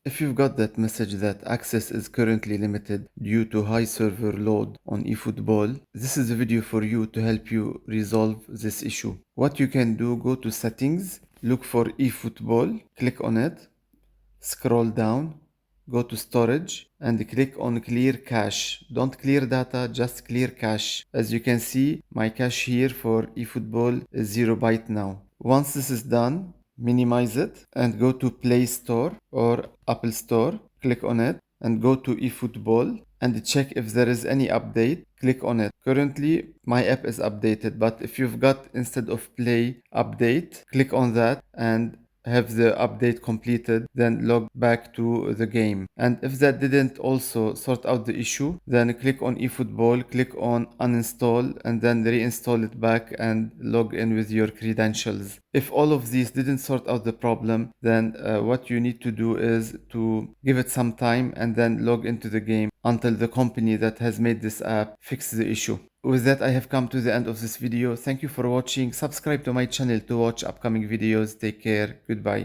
If you've got that message that access is currently limited due to high server load on eFootball, this is a video for you to help you resolve this issue. What you can do, go to settings, look for eFootball, click on it, scroll down, go to storage and click on clear cache. Don't clear data, just clear cache. As you can see, my cache here for eFootball is 0 byte now. Once this is done, minimize it and go to Play Store or Apple Store. Click on it and go to eFootball and check if there is any update. Click on it. Currently, my app is updated, but if you've got instead of Play update, click on that and have the update completed, then log back to the game. And if that didn't also sort out the issue, then click on eFootball, click on uninstall, and then reinstall it back and log in with your credentials. If all of these didn't sort out the problem, then what you need to do is to give it some time and then log into the game until the company that has made this app fixes the issue. With that, I have come to the end of this video. Thank you for watching. Subscribe to my channel to watch upcoming videos. Take care. Goodbye.